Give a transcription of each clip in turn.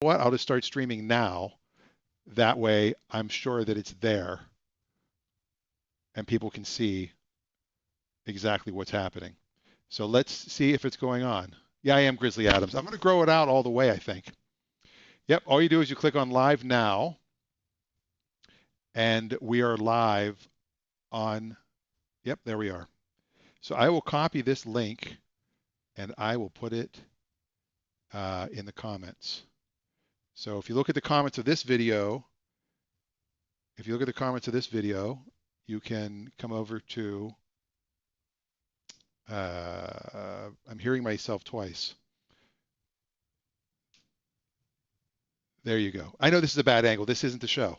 what? I'll just start streaming now. That way I'm sure that it's there and people can see exactly what's happening. So let's see if it's going on. Yeah, I am Grizzly Adams. I'm going to grow it out all the way, I think. Yep, all you do is you click on live now, and we are live on, yep, there we are. So I will copy this link and I will put it in the comments. So if you look at the comments of this video, you can come over to, I'm hearing myself twice. There you go. I know this is a bad angle. This isn't the show.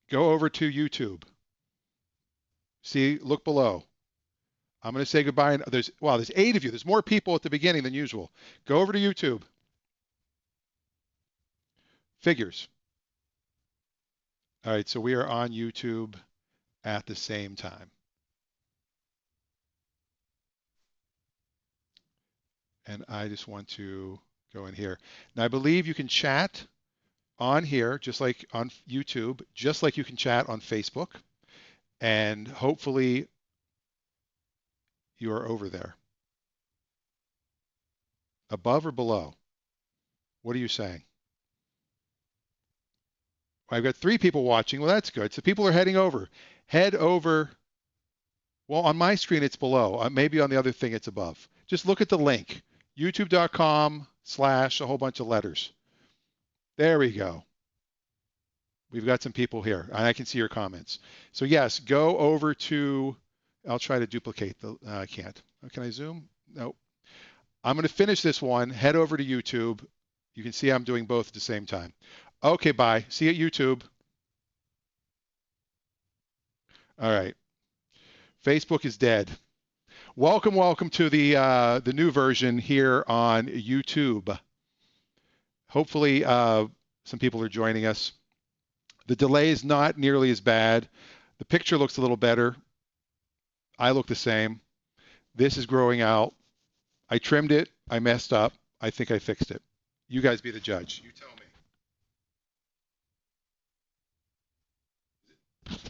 Go over to YouTube. See, look below. I'm going to say goodbye. And there's 8 of you. There's more people at the beginning than usual. Go over to YouTube. Figures. All right, so we are on YouTube at the same time. And I just want to go in here. Now, I believe you can chat on here, just like on YouTube, just like you can chat on Facebook. And hopefully you are over there. Above or below? What are you saying? I've got 3 people watching. Well, that's good. So people are heading over. Head over. Well, on my screen, it's below. Maybe on the other thing, it's above. Just look at the link. YouTube.com/ a whole bunch of letters. There we go. We've got some people here, and I can see your comments. So yes, go over to, I'll try to duplicate the, I can't. Can I zoom? No. I'm going to finish this one. Head over to YouTube. You can see I'm doing both at the same time. Okay, bye. See you at YouTube. All right. Facebook is dead. Welcome to the new version here on YouTube. Hopefully some people are joining us. The delay is not nearly as bad. The picture looks a little better. I look the same. This is growing out. I trimmed it. I messed up. I think I fixed it. You guys be the judge. You tell me.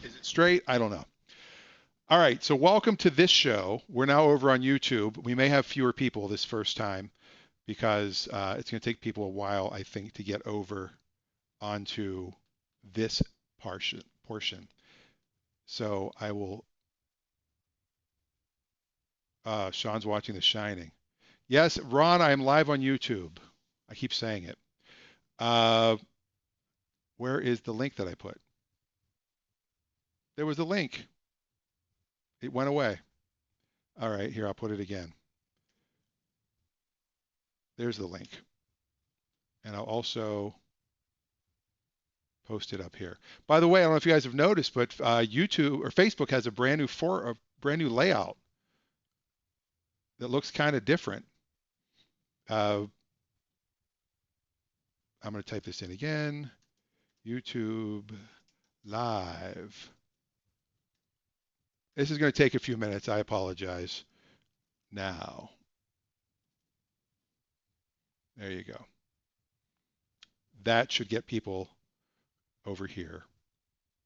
Is it straight? I don't know. All right, so welcome to this show. We're now over on YouTube. We may have fewer people this first time because it's going to take people a while, I think, to get over onto this portion. So I will, Sean's watching The Shining. Yes, Ron, I am live on YouTube. I keep saying it. Where is the link that I put? There was a link. It went away. All right, here, I'll put it again. There's the link. And I'll also post it up here. By the way, I don't know if you guys have noticed, but YouTube or Facebook has a brand new layout that looks kind of different. I'm going to type this in again. YouTube Live. This is going to take a few minutes. I apologize. Now. There you go. That should get people over here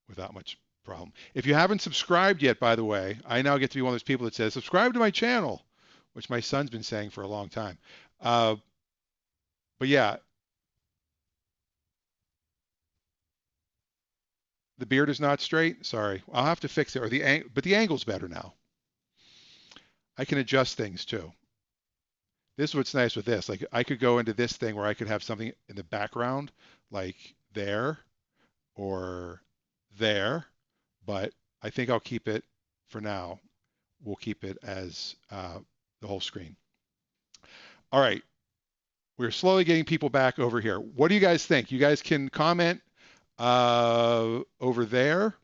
without much problem. If you haven't subscribed yet, by the way, I now get to be one of those people that says, subscribe to my channel, which my son's been saying for a long time. But yeah, the beard is not straight. Sorry, I'll have to fix it. But the angle's better now. I can adjust things too. This is what's nice with this. Like I could go into this thing where I could have something in the background, like there or there. But I think I'll keep it for now. We'll keep it as the whole screen. All right. We're slowly getting people back over here. What do you guys think? You guys can comment over there,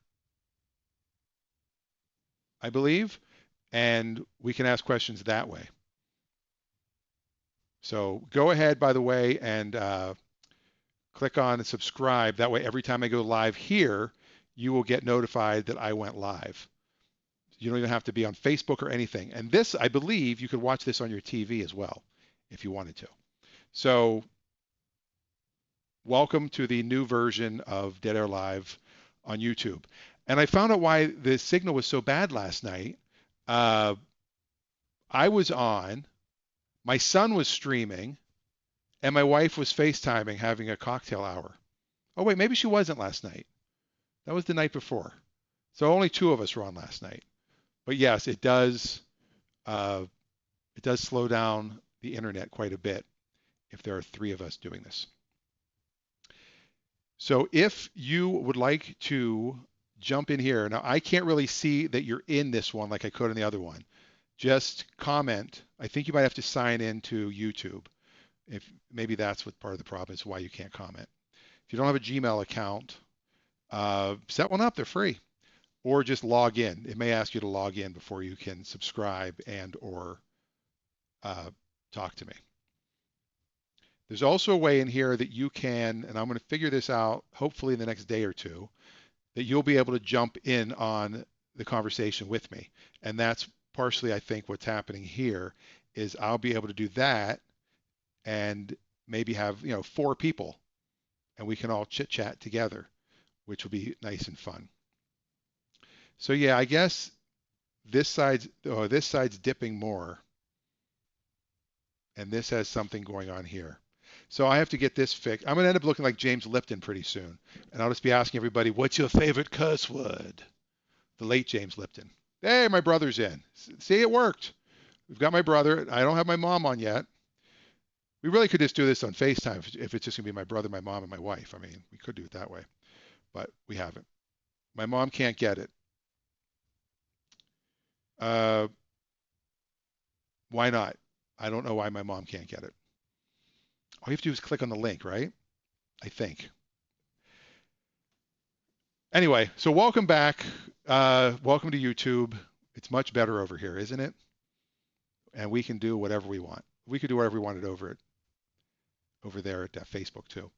I believe, and we can ask questions that way. So go ahead, by the way, and click on and subscribe. That way, every time I go live here, you will get notified that I went live. You don't even have to be on Facebook or anything. And this, I believe, you could watch this on your TV as well if you wanted to. So welcome to the new version of Dead Air Live on YouTube. And I found out why the signal was so bad last night. Uh, I was on, my son was streaming, and my wife was FaceTiming having a cocktail hour. Oh, wait, maybe she wasn't last night. That was the night before. So only two of us were on last night. But yes, uh, it does slow down the internet quite a bit if there are three of us doing this. So if you would like to jump in here, now I can't really see that you're in this one like I could in the other one. Just comment. I think you might have to sign in to YouTube. If maybe that's what part of the problem is why you can't comment. If you don't have a Gmail account, set one up. They're free. Or just log in. It may ask you to log in before you can subscribe and or talk to me. There's also a way in here that you can, and I'm going to figure this out hopefully in the next day or two, that you'll be able to jump in on the conversation with me. And that's partially, I think, what's happening here is I'll be able to do that and maybe have, 4 people and we can all chit chat together, which will be nice and fun. So yeah, I guess this side's dipping more and this has something going on here. So I have to get this fixed. I'm going to end up looking like James Lipton pretty soon. And I'll just be asking everybody, what's your favorite curse word? The late James Lipton. Hey, my brother's in. See, it worked. We've got my brother. I don't have my mom on yet. We really could just do this on FaceTime if it's just going to be my brother, my mom, and my wife. I mean, we could do it that way, but we haven't. My mom can't get it. Why not? I don't know why my mom can't get it. All you have to do is click on the link, right? I think. Anyway, so welcome back. Welcome to YouTube. It's much better over here, isn't it? And we can do whatever we want. We could do whatever we wanted over there at Facebook too.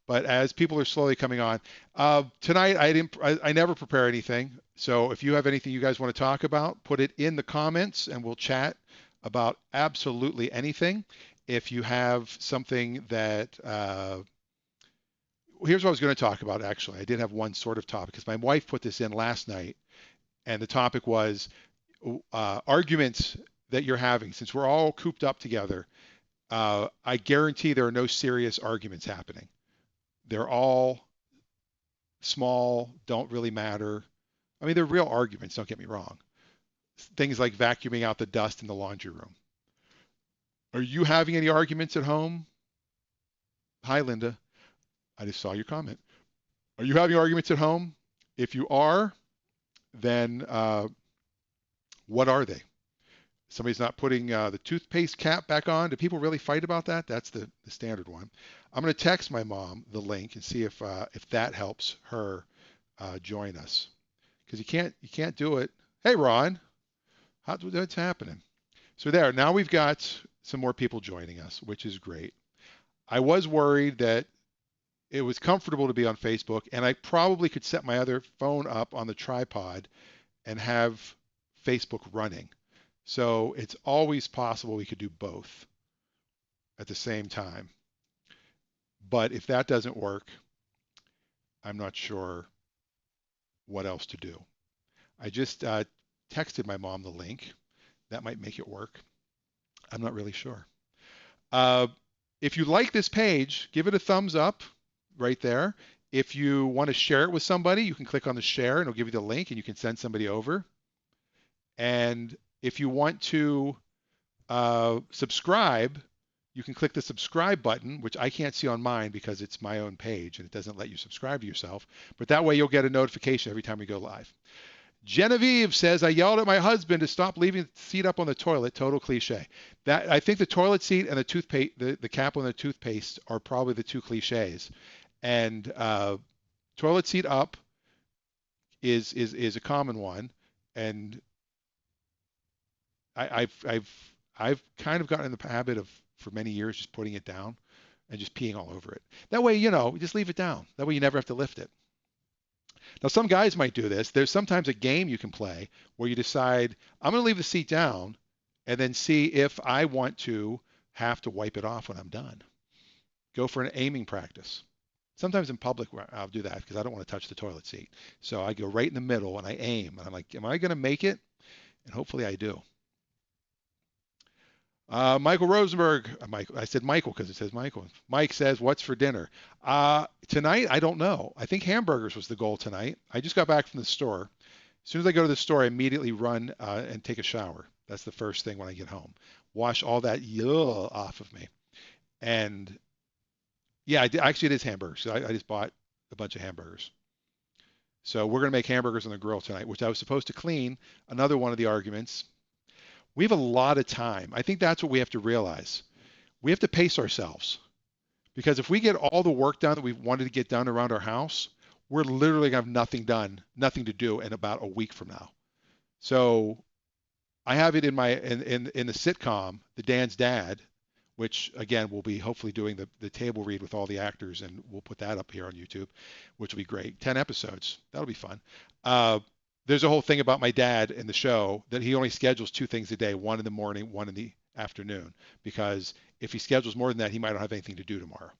But as people are slowly coming on, tonight I never prepare anything. So if you have anything you guys want to talk about, put it in the comments and we'll chat about absolutely anything. If you have something that, here's what I was going to talk about actually. I did have one sort of topic because my wife put this in last night and the topic was arguments that you're having. Since we're all cooped up together, I guarantee there are no serious arguments happening. They're all small, don't really matter. I mean, they're real arguments, don't get me wrong. Things like vacuuming out the dust in the laundry room. Are you having any arguments at home? Hi, Linda. I just saw your comment. Are you having arguments at home? If you are, then what are they? Somebody's not putting the toothpaste cap back on. Do people really fight about that? That's the standard one. I'm going to text my mom the link and see if that helps her join us. Because you can't do it. Hey, Ron, what's happening? So there, now we've got some more people joining us, which is great. I was worried that it was comfortable to be on Facebook, and I probably could set my other phone up on the tripod and have Facebook running. So it's always possible we could do both at the same time. But if that doesn't work, I'm not sure what else to do. I just texted my mom the link. That might make it work. I'm not really sure. If you like this page, give it a thumbs up right there. If you want to share it with somebody, you can click on the share and it'll give you the link and you can send somebody over. And if you want to subscribe, you can click the subscribe button, which I can't see on mine because it's my own page and it doesn't let you subscribe to yourself. But that way you'll get a notification every time we go live. Genevieve says, I yelled at my husband to stop leaving the seat up on the toilet. Total cliche. That I think the toilet seat and the toothpaste, the cap on the toothpaste are probably the two cliches. And toilet seat up is a common one. And I've kind of gotten in the habit of, for many years, just putting it down and just peeing all over it. That way, just leave it down. That way you never have to lift it. Now, some guys might do this. There's sometimes a game you can play where you decide, I'm going to leave the seat down and then see if I want to have to wipe it off when I'm done. Go for an aiming practice. Sometimes in public I'll do that because I don't want to touch the toilet seat. So I go right in the middle and I aim. And I'm like, am I going to make it? And hopefully I do. Michael Rosenberg, I said Michael because it says Michael. Mike says, what's for dinner? Tonight, I don't know. I think hamburgers was the goal tonight. I just got back from the store. As soon as I go to the store, I immediately run and take a shower. That's the first thing when I get home. Wash all that yuck off of me. And yeah, actually it is hamburgers. I just bought a bunch of hamburgers. So we're going to make hamburgers on the grill tonight, which I was supposed to clean. Another one of the arguments. We have a lot of time. I think that's what we have to realize. We have to pace ourselves because if we get all the work done that we wanted to get done around our house, we're literally going to have nothing done, nothing to do in about a week from now. So I have it in the sitcom, The Dan's Dad, which again we'll be hopefully doing the table read with all the actors, and we'll put that up here on YouTube, which will be great. 10 episodes. That'll be fun. There's a whole thing about my dad in the show that he only schedules 2 things a day, one in the morning, one in the afternoon, because if he schedules more than that, he might not have anything to do tomorrow.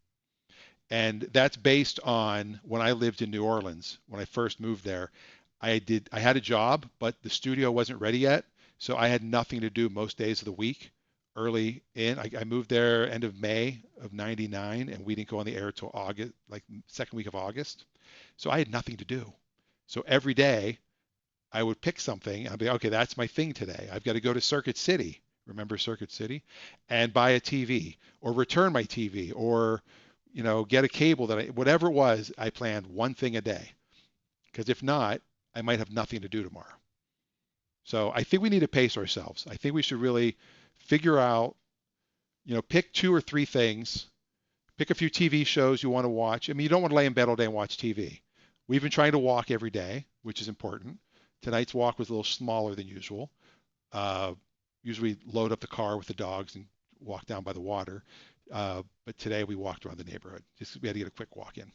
And that's based on when I lived in New Orleans. When I first moved there, I had a job, but the studio wasn't ready yet. So I had nothing to do most days of the week. Early in, I moved there end of May of '99, and we didn't go on the air till August, like second week of August. So I had nothing to do. So every day I would pick something. I'd be, okay, that's my thing today. I've got to go to Circuit City. Remember Circuit City? And buy a TV or return my TV or, get a cable whatever it was, I planned one thing a day. Because if not, I might have nothing to do tomorrow. So I think we need to pace ourselves. I think we should really figure out, pick 2 or 3 things, pick a few TV shows you want to watch. I mean, you don't want to lay in bed all day and watch TV. We've been trying to walk every day, which is important. Tonight's walk was a little smaller than usual. Usually load up the car with the dogs and walk down by the water. But today we walked around the neighborhood. We had to get a quick walk in.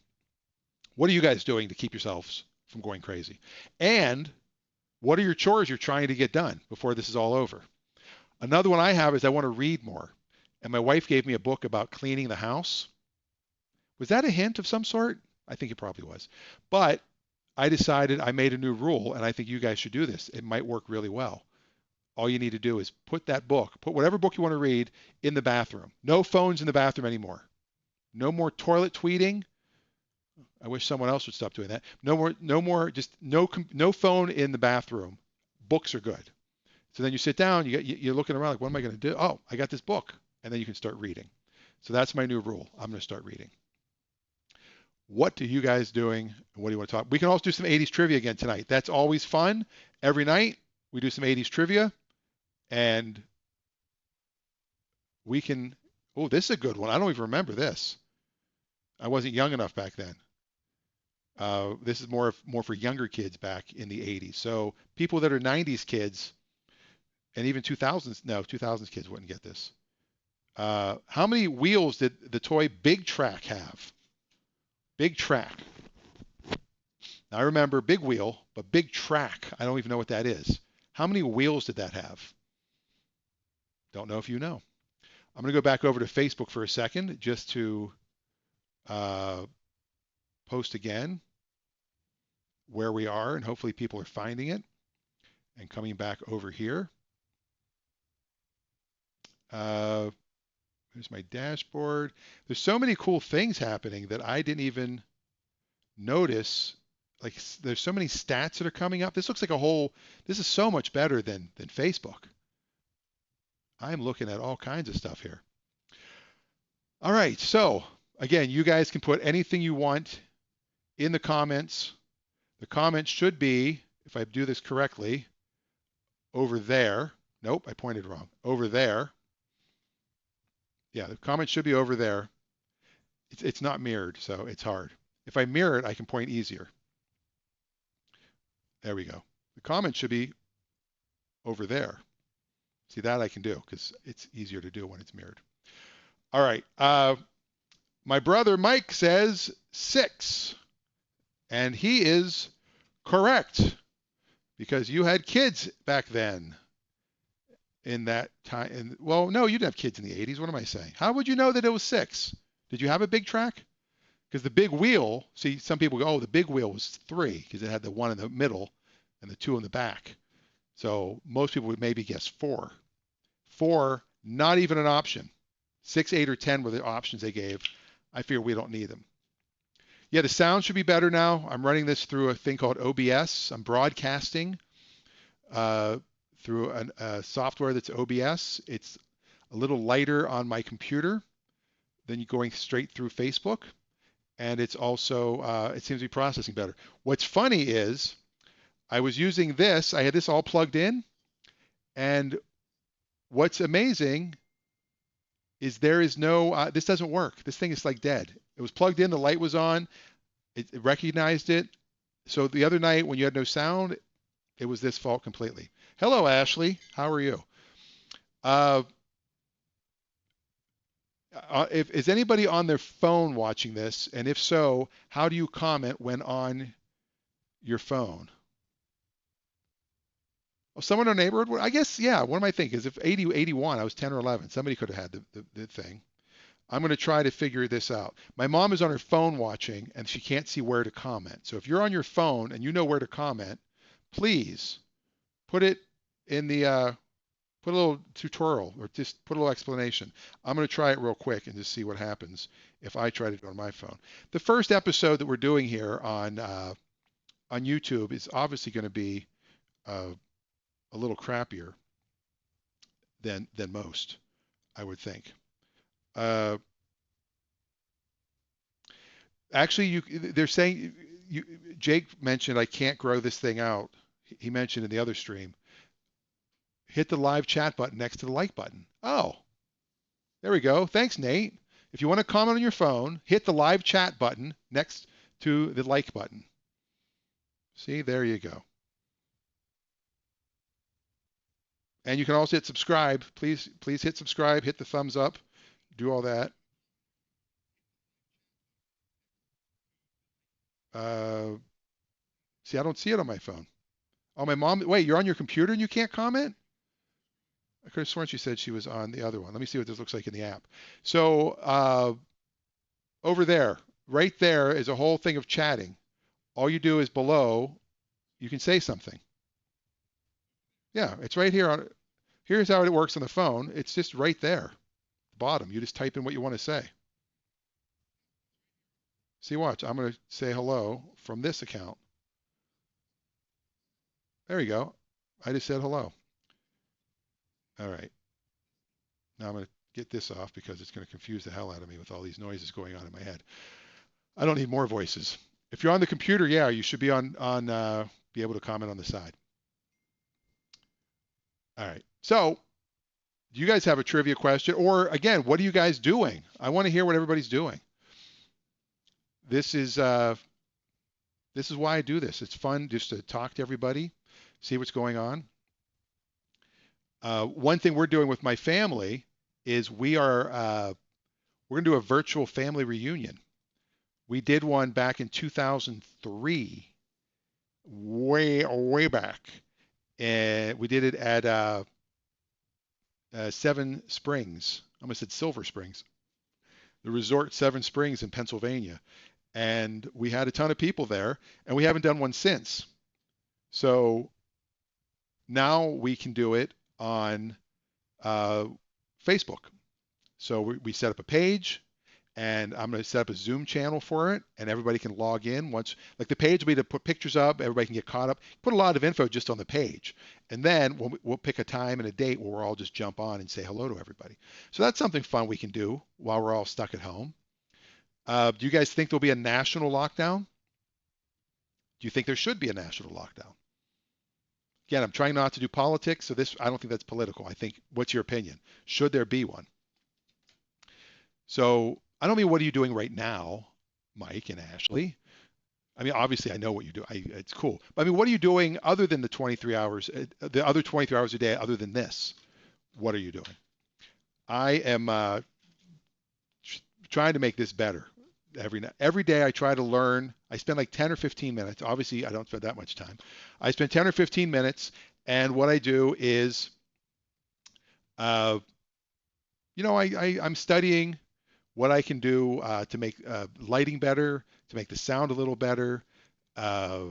What are you guys doing to keep yourselves from going crazy? And what are your chores you're trying to get done before this is all over? Another one I have is I want to read more. And my wife gave me a book about cleaning the house. Was that a hint of some sort? I think it probably was. But I decided I made a new rule, and I think you guys should do this. It might work really well. All you need to do is put whatever book you want to read in the bathroom. No phones in the bathroom anymore. No more toilet tweeting. I wish someone else would stop doing that. No more, just no phone in the bathroom. Books are good. So then you sit down, you're looking around like, what am I going to do? Oh, I got this book. And then you can start reading. So that's my new rule. I'm going to start reading. What are you guys doing? What do you want to talk? We can also do some 80s trivia again tonight. That's always fun. Every night we do some 80s trivia. And we can, oh, this is a good one. I don't even remember this. I wasn't young enough back then. This is more for younger kids back in the 80s. So people that are 90s kids and even 2000s kids wouldn't get this. How many wheels did the toy Big Track have? Big Track. Now I remember Big Wheel, but Big Track, I don't even know what that is. How many wheels did that have? Don't know if you know. I'm going to go back over to Facebook for a second just to post again where we are, and hopefully people are finding it and coming back over here. Here's my dashboard. There's so many cool things happening that I didn't even notice. Like there's so many stats that are coming up. This looks like this is so much better than Facebook. I'm looking at all kinds of stuff here. All right, so again, you guys can put anything you want in the comments. The comments should be, if I do this correctly, over there. Nope, I pointed wrong. Over there. Yeah, the comment should be over there. It's not mirrored, so it's hard. If I mirror it, I can point easier. There we go. The comment should be over there. See, that I can do because it's easier to do when it's mirrored. All right. My brother Mike says 6. And he is correct because you had kids back then. in that time. Well, no, you didn't have kids in the 80s. What am I saying? How would you know that it was 6? Did you have a big track? Because the big wheel, see, some people go, oh, the big wheel was 3 because it had the one in the middle and the 2 in the back. So most people would maybe guess 4. 4, not even an option. 6, 8, or 10 were the options they gave. I fear we don't need them. Yeah, the sound should be better now. I'm running this through a thing called OBS. I'm broadcasting uh, through a software that's OBS. It's a little lighter on my computer than you going straight through Facebook. And it's also, it seems to be processing better. What's funny is I was using this, I had this all plugged in, and what's amazing is there is no, this doesn't work. This thing is like dead. It was plugged in, the light was on, it recognized it. So the other night when you had no sound, it was this fault completely. Hello, Ashley. How are you? Uh, if is anybody on their phone watching this, and if so, how do you comment when on your phone? Oh, someone in our neighborhood? Well, I guess, yeah. What am I thinking? Is if 80, 81, I was 10 or 11. Somebody could have had the thing. I'm going to try to figure this out. My mom is on her phone watching, and she can't see where to comment. So if you're on your phone and you know where to comment, please put it in the put a little tutorial or just put a little explanation. I'm going to try it real quick and just see what happens if I try to do it on my phone. The first episode that we're doing here on YouTube is obviously going to be uh, a little crappier than most, I would think. Uh, Actually, they're saying you, Jake mentioned I can't grow this thing out. He mentioned in the other stream, hit the live chat button next to the like button. Oh, there we go. Thanks, Nate. If you want to comment on your phone, hit the live chat button next to the like button. See, there you go. And you can also hit subscribe. Please hit subscribe, hit the thumbs up, do all that. Uh, See, I don't see it on my phone. Oh, my mom. Wait, you're on your computer and you can't comment? I could have sworn she said she was on the other one. Let me see what this looks like in the app. So over there, right there is a whole thing of chatting. All you do is below, you can say something. Yeah, it's right here. Here's how it works on the phone. It's just right there, bottom. You just type in what you want to say. See, watch. I'm going to say hello from this account. There you go. I just said hello. All right. Now I'm going to get this off because it's going to confuse the hell out of me with all these noises going on in my head. I don't need more voices. If you're on the computer, yeah, you should be be able to comment on the side. All right. So, do you guys have a trivia question? Or again, what are you guys doing? I want to hear what everybody's doing. This is why I do this. It's fun just to talk to everybody, see what's going on. One thing we're doing with my family is we're going to do a virtual family reunion. We did one back in 2003, way back, and we did it at Seven Springs. I almost said Silver Springs, the resort Seven Springs in Pennsylvania, and we had a ton of people there, and we haven't done one since. So now we can do it on Facebook. So we set up a page, and I'm going to set up a Zoom channel for it, and everybody can log in once. Like the page will be to put pictures up, everybody can get caught up. Put a lot of info just on the page, and then we'll pick a time and a date where we'll all just jump on and say hello to everybody. So that's something fun we can do while we're all stuck at home. Do you guys think there'll be a national lockdown? Do you think there should be a national lockdown? Again, I'm trying not to do politics, so I don't think that's political. I think, what's your opinion? Should there be one? So I don't mean what are you doing right now, Mike and Ashley. I mean, obviously I know what you do. It's cool. But I mean, what are you doing other than the 23 hours, the other 23 hours a day, other than this? What are you doing? I am trying to make this better every day. I try to learn. I spend like 10 or 15 minutes. Obviously, I don't spend that much time. I spend 10 or 15 minutes, and what I do is Uh, I'm studying what I can do to make lighting better, to make the sound a little better, uh,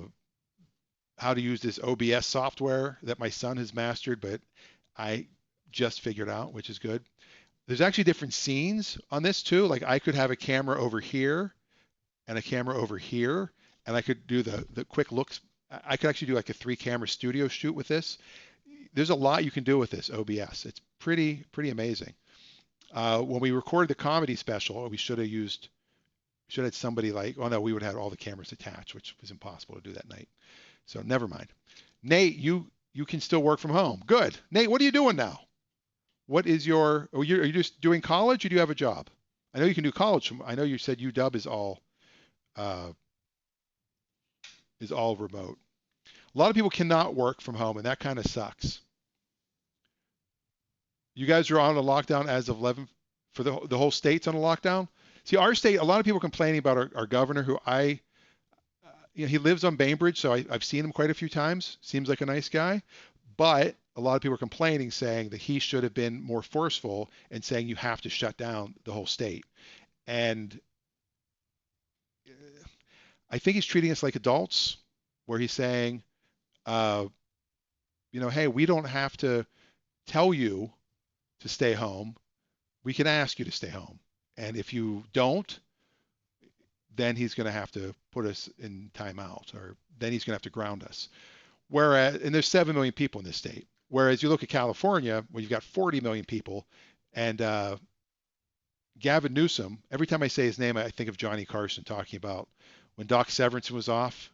how to use this OBS software that my son has mastered, but I just figured out, which is good. There's actually different scenes on this too. Like I could have a camera over here and a camera over here, and I could do the quick looks. I could actually do like a 3 camera studio shoot with this. There's a lot you can do with this OBS. It's pretty amazing. When we recorded the comedy special, we should have had somebody like, oh no, we would have had all the cameras attached, which was impossible to do that night. So never mind. Nate, you can still work from home. Good. Nate, what are you doing now? What is your? Are you just doing college, or do you have a job? I know you can do college. I know you said UW uh, is all remote. A lot of people cannot work from home, and that kind of sucks. You guys are on a lockdown as of 11 for the whole state's on a lockdown. See, our state, a lot of people complaining about our governor, who he lives on Bainbridge, so I've seen him quite a few times. Seems like a nice guy, but a lot of people are complaining, saying that he should have been more forceful and saying you have to shut down the whole state. And I think he's treating us like adults, where he's saying, uh, hey, we don't have to tell you to stay home. We can ask you to stay home. And if you don't, then he's going to have to put us in timeout, or then he's going to have to ground us. Whereas, and there's 7 million people in this state. Whereas you look at California, where you've got 40 million people, and Gavin Newsom, every time I say his name, I think of Johnny Carson talking about when Doc Severinsen was off,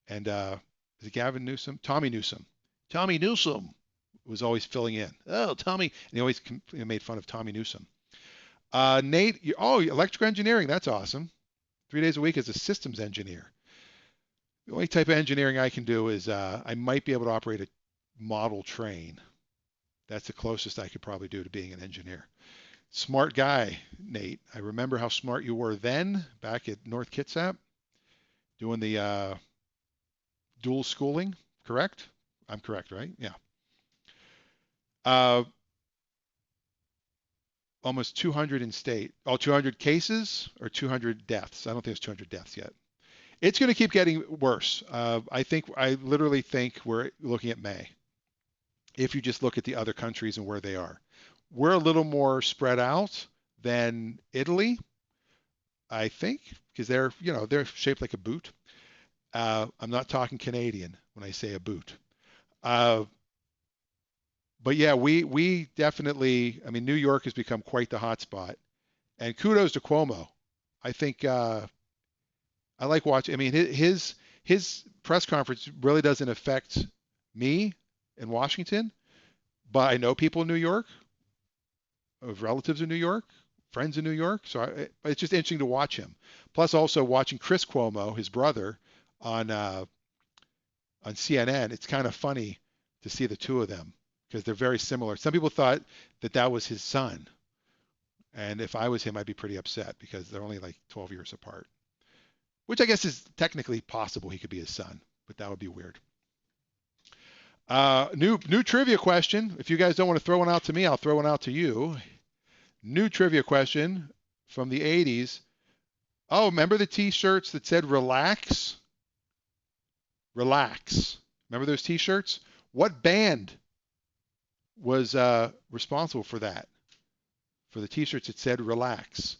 and is it Gavin Newsom? Tommy Newsom. Tommy Newsom was always filling in. Oh, Tommy, and he always made fun of Tommy Newsom. Nate, electrical engineering, that's awesome. 3 days a week as a systems engineer. The only type of engineering I can do is I might be able to operate a model train. That's the closest I could probably do to being an engineer. Smart guy, Nate. I remember how smart you were then back at North Kitsap doing the dual schooling, correct? I'm correct, right? Yeah. Uh, Almost 200 in state. Oh, 200 cases or 200 deaths? I don't think it's 200 deaths yet. It's going to keep getting worse. I literally think we're looking at May. If you just look at the other countries and where they are, we're a little more spread out than Italy, I think, because they're shaped like a boot. I'm not talking Canadian when I say a boot. Uh, but yeah, we definitely. I mean, New York has become quite the hotspot, and kudos to Cuomo. I think I like watching. I mean, his press conference really doesn't affect me in Washington, but I know people in New York, of relatives in New York, friends in New York. So it's just interesting to watch him. Plus, also watching Chris Cuomo, his brother, on uh, on CNN. It's kind of funny to see the two of them because they're very similar. Some people thought that was his son, and if I was him, I'd be pretty upset because they're only like 12 years apart. Which I guess is technically possible. He could be his son, but that would be weird. New trivia question. If you guys don't want to throw one out to me, I'll throw one out to you. New trivia question from the 80s. Oh, remember the T-shirts that said "Relax"? Relax. Remember those T-shirts? What band was responsible for that? For the T-shirts that said "Relax."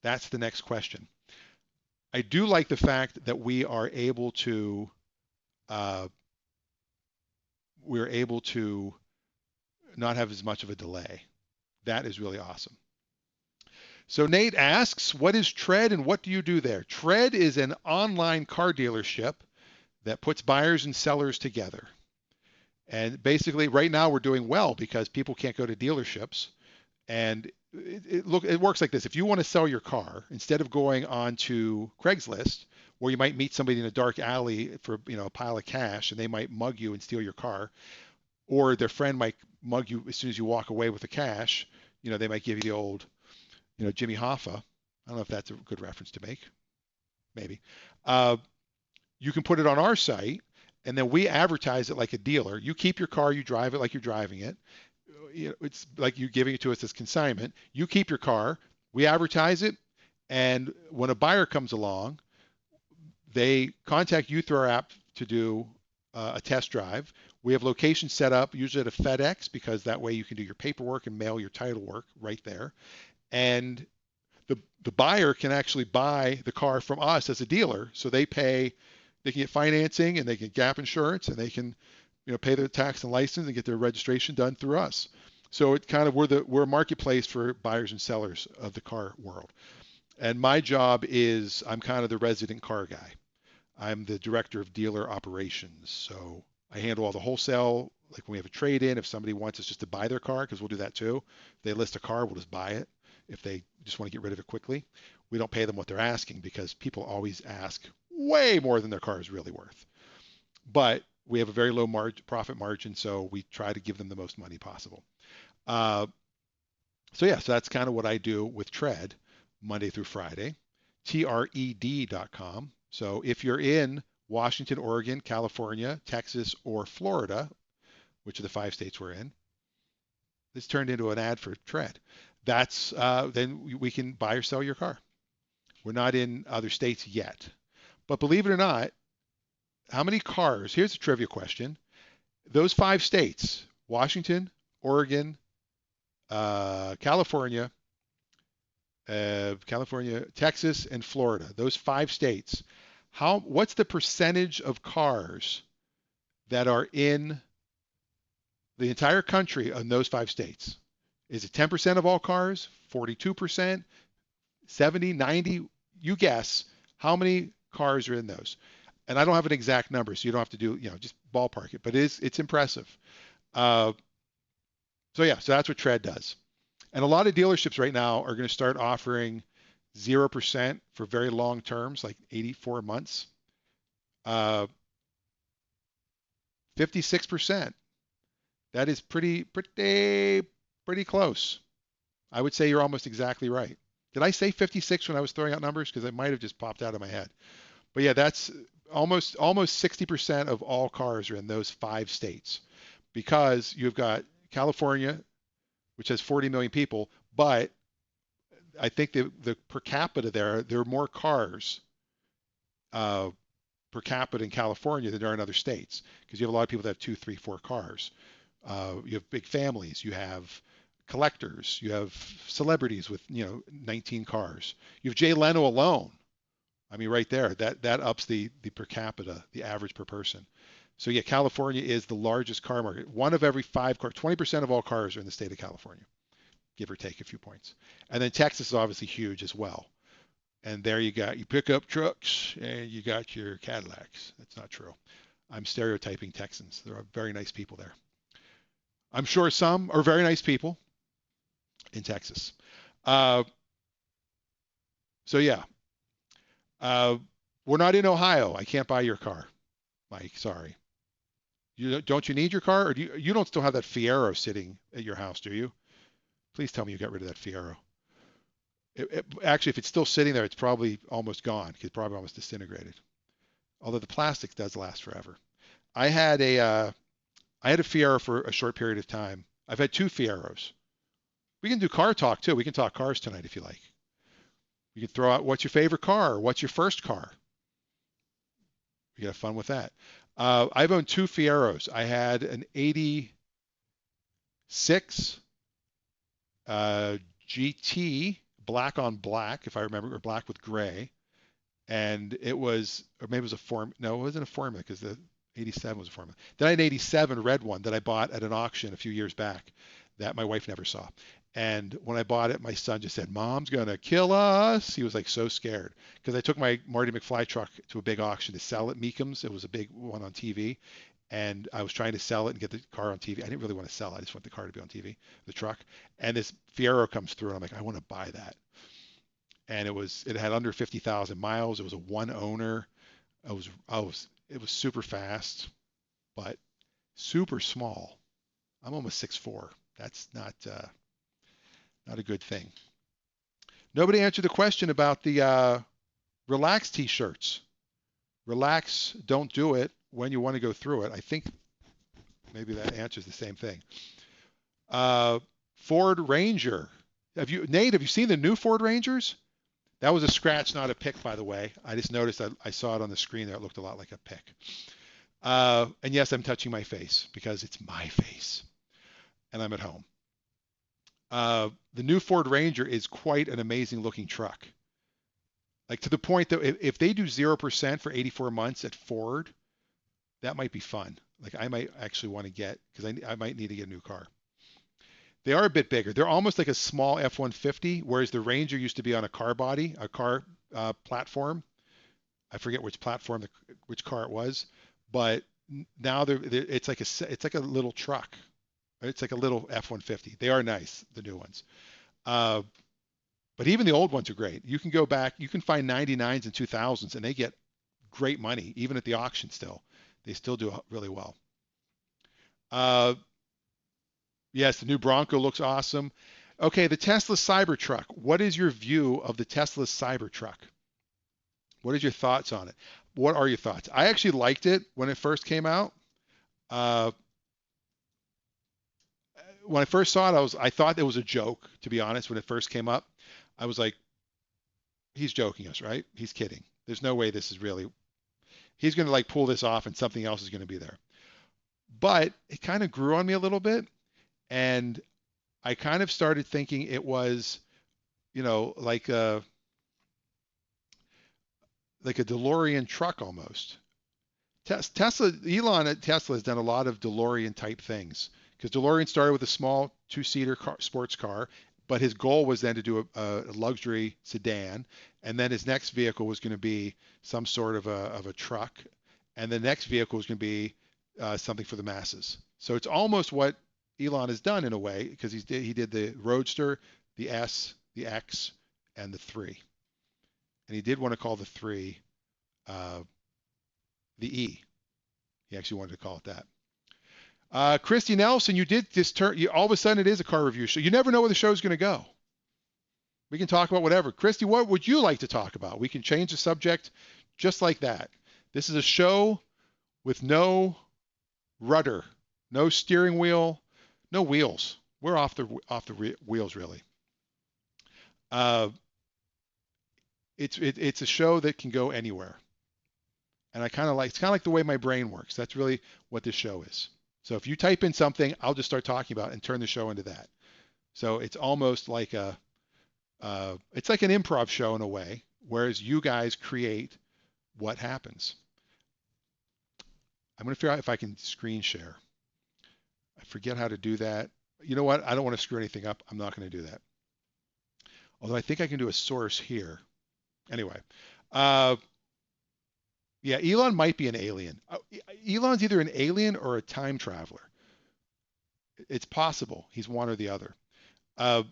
That's the next question. I do like the fact that uh, we're able to not have as much of a delay. That is really awesome. So Nate asks, what is Tread and what do you do there? Tread is an online car dealership that puts buyers and sellers together. And basically right now we're doing well because people can't go to dealerships. And it works like this. If you want to sell your car, instead of going on to Craigslist, where you might meet somebody in a dark alley for a pile of cash and they might mug you and steal your car, or their friend might mug you as soon as you walk away with the cash, they might give you the old, Jimmy Hoffa. I don't know if that's a good reference to make. Maybe. Uh, you can put it on our site, and then we advertise it like a dealer. You keep your car, you drive it like you're driving it. it's like you giving it to us as consignment. You keep your car, we advertise it, and when a buyer comes along, they contact you through our app to do a test drive. We have locations set up, usually at a FedEx, because that way you can do your paperwork and mail your title work right there. And the buyer can actually buy the car from us as a dealer, so they can get financing and they can gap insurance and they can pay their tax and license and get their registration done through us. So it kind of we're a marketplace for buyers and sellers of the car world. And my job is I'm kind of the resident car guy. I'm the director of dealer operations. So I handle all the wholesale, like when we have a trade in, if somebody wants us just to buy their car, because we'll do that too. If they list a car, we'll just buy it. If they just want to get rid of it quickly, we don't pay them what they're asking because people always ask way more than their car is really worth. But we have a very low profit margin, so we try to give them the most money possible. Uh, so that's kind of what I do with Tread Monday through Friday, tred.com. So if you're in Washington, Oregon, California, Texas, or Florida, which are the 5 states we're in, this turned into an ad for Tread. That's then we can buy or sell your car. We're not in other states yet. But believe it or not, how many cars? Here's a trivia question. Those 5 states, Washington, Oregon, California, Texas, and Florida, those 5 states, what's the percentage of cars that are in the entire country in those 5 states? Is it 10% of all cars, 42%, 70, 90? You guess how many cars are in those. And I don't have an exact number, so you don't have to do, just ballpark it, but it's impressive. So that's what Tread does. And a lot of dealerships right now are going to start offering 0% for very long terms, like 84 months. 56%. That is pretty close. I would say you're almost exactly right. Did I say 56 when I was throwing out numbers? Because it might have just popped out of my head. But yeah, that's almost 60% of all cars are in those 5 states, because you've got California, which has 40 million people, but I think the per capita there are more cars per capita in California than there are in other states, because you have a lot of people that have 2, 3, 4 cars. You have big families. You have collectors. You have celebrities with 19 cars. You have Jay Leno alone. I mean, right there, that ups the per capita, the average per person. So yeah, California is the largest car market. 1 of every 5 cars, 20% of all cars are in the state of California, give or take a few points. And then Texas is obviously huge as well. And there you pick up trucks and you got your Cadillacs. That's not true. I'm stereotyping Texans. There are very nice people there. I'm sure some are very nice people in Texas. So yeah, we're not in Ohio. I can't buy your car, Mike. Sorry. Don't you need your car, or you don't still have that Fiero sitting at your house, do you? Please tell me you got rid of that Fiero. Actually, if it's still sitting there, it's probably almost gone. It's probably almost disintegrated. Although the plastic does last forever. I had a Fiero for a short period of time. I've had 2 Fieros. We can do car talk too. We can talk cars tonight if you like. You can throw out what's your favorite car, what's your first car. You have fun with that. I've owned 2 Fieros. I had an 86 GT, black on black, if I remember, or black with gray. And it was, or maybe it was a Formula. No, it wasn't a Formula, because the 87 was a Formula. Then I had an 87 red one that I bought at an auction a few years back that my wife never saw. And when I bought it, my son just said, "Mom's going to kill us." He was like so scared, because I took my Marty McFly truck to a big auction to sell at Meekham's. It was a big one on TV. And I was trying to sell it and get the car on TV. I didn't really want to sell it. I just want the car to be on TV, the truck. And this Fiero comes through and I'm like, I want to buy that. And it had under 50,000 miles. It was a 1 owner. It was super fast, but super small. I'm almost 6'4". That's not a good thing. Nobody answered the question about the relax t-shirts. Relax, don't do it when you want to go through it. I think maybe that answers the same thing. Uh, Ford Ranger. Nate, have you seen the new Ford Rangers? That was a scratch, not a pick, by the way. I just noticed that I saw it on the screen there. It looked a lot like a pick. And yes, I'm touching my face because it's my face and I'm at home. The new Ford Ranger is quite an amazing looking truck. Like to the point that if they do 0% for 84 months at Ford, that might be fun. Like I might actually want to get, because I might need to get a new car. They are a bit bigger. They're almost like a small F-150, whereas the Ranger used to be on a car body, a car platform. I forget which platform, which car it was, but now it's like a little truck. It's like a little F-150. They are nice, the new ones. Uh, but even the old ones are great. You can go back, you can find 99s and 2000s, and they get great money, even at the auction still. They still do really well. Uh, yes, the new Bronco looks awesome. Okay, the Tesla Cybertruck. What is your view of the Tesla Cybertruck? What is your thoughts on it? What are your thoughts? I actually liked it when it first came out. Uh, when I first saw it, I thought it was a joke, to be honest, when it first came up. I was like, he's joking us, right? He's kidding. There's no way this is really, he's going to like pull this off and something else is going to be there. But it kind of grew on me a little bit. And I kind of started thinking it was, like a DeLorean truck almost. Elon at Tesla has done a lot of DeLorean type things because DeLorean started with a small two-seater sports car, but his goal was then to do a luxury sedan, and then his next vehicle was going to be some sort of a truck, and the next vehicle was going to be something for the masses. So it's almost what Elon has done in a way because he did the Roadster, the S, the X, and the 3, and he did want to call the 3 uh, the E. He actually wanted to call it that. Christy Nelson, you did this turn. All of a sudden, it is a car review show. You never know where the show's going to go. We can talk about whatever. Christy, what would you like to talk about? We can change the subject just like that. This is a show with no rudder, no steering wheel, no wheels. We're off the wheels really. Uh, it's a show that can go anywhere, and it's kind of like the way my brain works. That's really what this show is. So if you type in something, I'll just start talking about it and turn the show into that. So it's almost like it's like an improv show in a way, whereas you guys create what happens. I'm going to figure out if I can screen share. I forget how to do that. You know what? I don't want to screw anything up. I'm not going to do that. Although I think I can do a source here. Anyway, uh, yeah, Elon might be an alien. Elon's either an alien or a time traveler. It's possible. He's one or the other. Uh,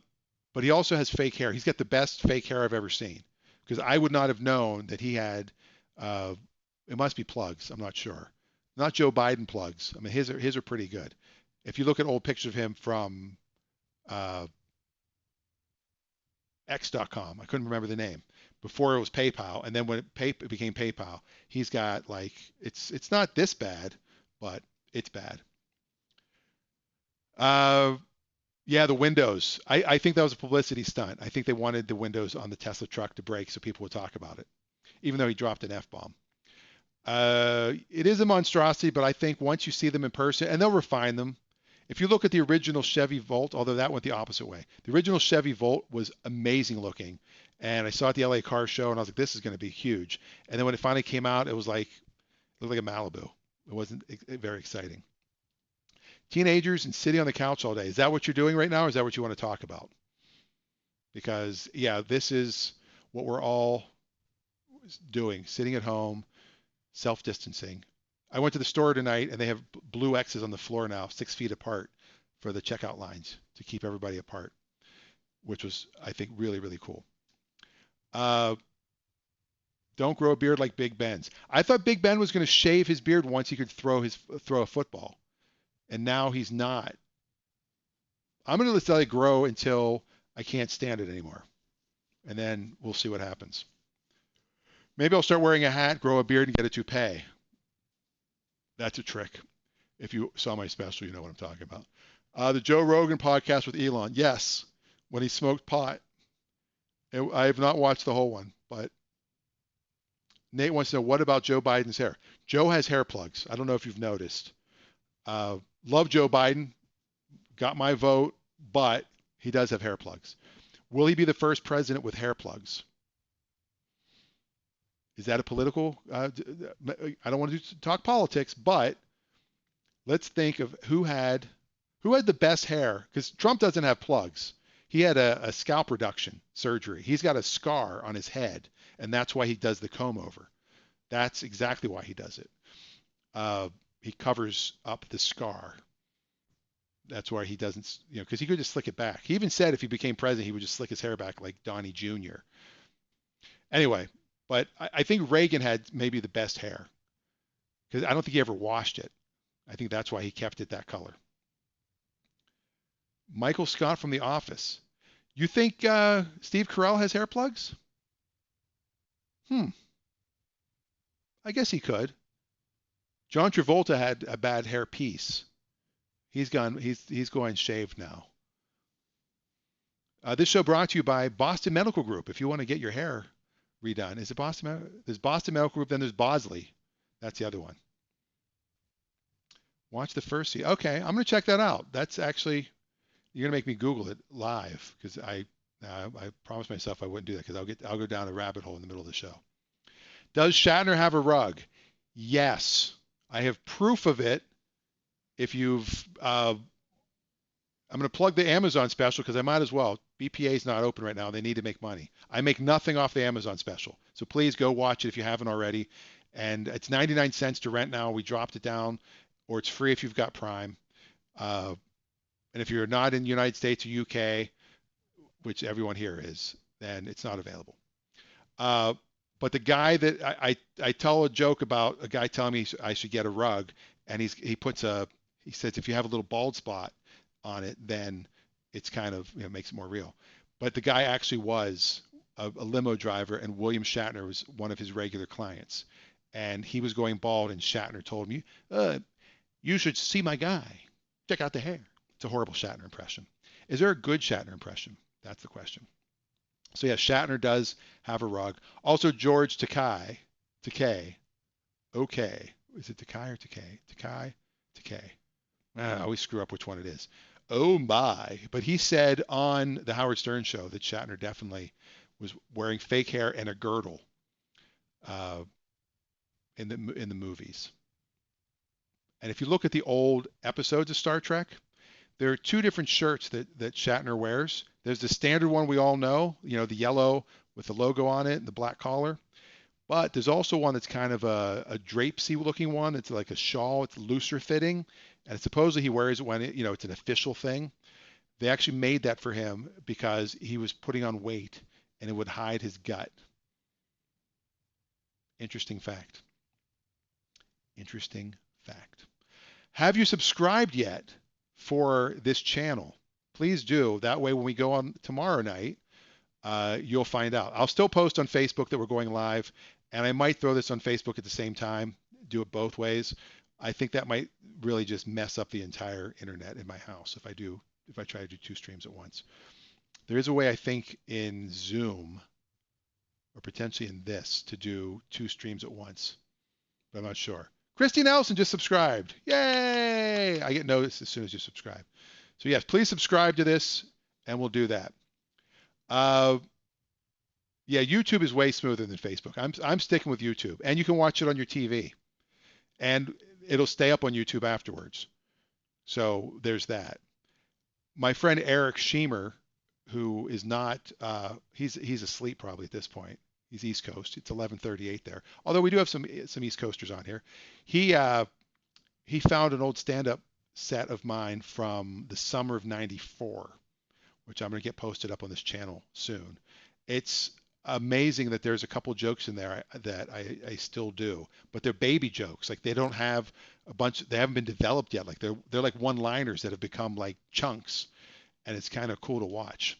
but he also has fake hair. He's got the best fake hair I've ever seen because I would not have known that he had. Uh, it must be plugs. I'm not sure. Not Joe Biden plugs. I mean, his are pretty good. If you look at old pictures of him from uh, X.com, I couldn't remember the name before it was PayPal, and then when it became PayPal, he's got like it's not this bad, but it's bad. Uh, Yeah, the windows. I think that was a publicity stunt. I think they wanted the windows on the Tesla truck to break so people would talk about it, even though he dropped an F-bomb. It is a monstrosity, but I think once you see them in person, and they'll refine them. If you look at the original Chevy Volt, although that went the opposite way, the original Chevy Volt was amazing looking. And I saw it at the LA car show, and I was like, this is going to be huge. And then when it finally came out, it looked like a Malibu. It wasn't very exciting. Teenagers and sitting on the couch all day. Is that what you're doing right now, or is that what you want to talk about? Because, yeah, this is what we're all doing, sitting at home, self-distancing. I went to the store tonight, and they have blue X's on the floor now, 6 feet apart for the checkout lines to keep everybody apart, which was, I think, really, really cool. Uh, don't grow a beard like Big Ben's. I thought Big Ben was going to shave his beard once he could throw a football, and now he's not. I'm going to let it grow until I can't stand it anymore. And then we'll see what happens. Maybe I'll start wearing a hat, grow a beard, and get a toupee. That's a trick. If you saw my special, you know what I'm talking about. The Joe Rogan podcast with Elon. Yes, when he smoked pot. I have not watched the whole one, but Nate wants to know, what about Joe Biden's hair? Joe has hair plugs. I don't know if you've noticed. Uh, love Joe Biden. Got my vote, but he does have hair plugs. Will he be the first president with hair plugs? Is that a political? I don't want to talk politics, but let's think of who had the best hair, because Trump doesn't have plugs. He had a scalp reduction surgery. He's got a scar on his head, and that's why he does the comb over. That's exactly why he does it. He covers up the scar. That's why he doesn't, because he could just slick it back. He even said if he became president, he would just slick his hair back like Donnie Jr. Anyway, but I think Reagan had maybe the best hair, because I don't think he ever washed it. I think that's why he kept it that color. Michael Scott from The Office. You think Steve Carell has hair plugs? I guess he could. John Travolta had a bad hair piece. He's gone. He's going shaved now. This show brought to you by Boston Medical Group. If you want to get your hair redone, is it Boston? There's Boston Medical Group. Then there's Bosley. That's the other one. Watch the first season. Okay, I'm going to check that out. That's actually, you're going to make me Google it live, because I promised myself I wouldn't do that, because I'll go down a rabbit hole in the middle of the show. Does Shatner have a rug? Yes, I have proof of it. If you've, I'm going to plug the Amazon special, because I might as well. BPA is not open right now. They need to make money. I make nothing off the Amazon special, so please go watch it if you haven't already. And it's 99 cents to rent now. We dropped it down, or it's free if you've got Prime. And if you're not in the United States or UK, which everyone here is, then it's not available. But the guy that I tell a joke about, a guy telling me I should get a rug, and he says if you have a little bald spot on it, then it's kind of, makes it more real. But the guy actually was a limo driver, and William Shatner was one of his regular clients, and he was going bald, and Shatner told me, you should see my guy. Check out the hair. It's a horrible Shatner impression. Is there a good Shatner impression? That's the question. So yeah, Shatner does have a rug. Also, George Takei. Okay. Is it Takei or Takei? Takei. I always screw up which one it is. Oh my. But he said on the Howard Stern show that Shatner definitely was wearing fake hair and a girdle in the movies. And if you look at the old episodes of Star Trek, there are two different shirts that Shatner wears. There's the standard one we all know, the yellow with the logo on it and the black collar. But there's also one that's kind of a drapesy looking one. It's like a shawl. It's looser fitting. And supposedly he wears it when it's an official thing. They actually made that for him because he was putting on weight and it would hide his gut. Interesting fact. Have you subscribed yet for this channel? Please do. That way when we go on tomorrow night, you'll find out. I'll still post on Facebook that we're going live, and I might throw this on Facebook at the same time, do it both ways. I think that might really just mess up the entire internet in my house if I try to do two streams at once. There is a way, I think, in Zoom or potentially in this to do two streams at once, but I'm not sure. Christy Nelson just subscribed. Yay! I get noticed as soon as you subscribe. So yes, please subscribe to this, and we'll do that. Yeah, YouTube is way smoother than Facebook. I'm sticking with YouTube, and you can watch it on your TV, and it'll stay up on YouTube afterwards. So there's that. My friend Eric Schemer, who is not, he's asleep probably at this point. He's East Coast. It's 11:38 there. Although we do have some East Coasters on here. He found an old stand-up set of mine from the summer of '94, which I'm going to get posted up on this channel soon. It's amazing that there's a couple jokes in there that I still do, but they're baby jokes. Like they don't have they haven't been developed yet. Like they're like one-liners that have become like chunks, and it's kind of cool to watch.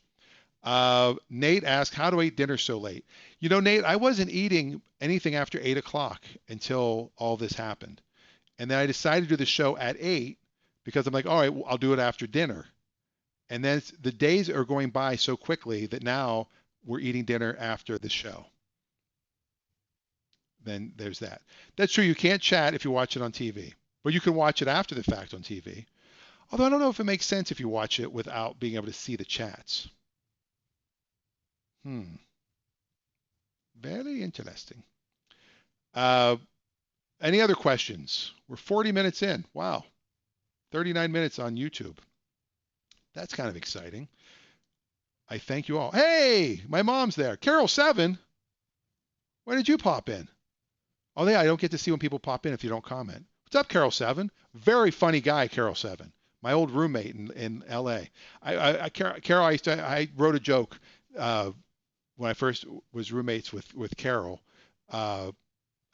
Nate asked, how do I eat dinner so late? Nate, I wasn't eating anything after 8 o'clock until all this happened. And then I decided to do the show at 8 because I'm like, all right, well, I'll do it after dinner. And then the days are going by so quickly that now we're eating dinner after the show. Then there's that. That's true. You can't chat if you watch it on TV, but you can watch it after the fact on TV. Although I don't know if it makes sense if you watch it without being able to see the chats. Hmm. Very interesting. Uh, any other questions? We're 40 minutes in. Wow. 39 minutes on YouTube. That's kind of exciting. I thank you all. Hey, my mom's there. Carol 7. When did you pop in? Oh, yeah, I don't get to see when people pop in if you don't comment. What's up, Carol 7? Very funny guy, Carol 7. My old roommate in L.A. Carol, I wrote a joke when I first was roommates with Carol uh,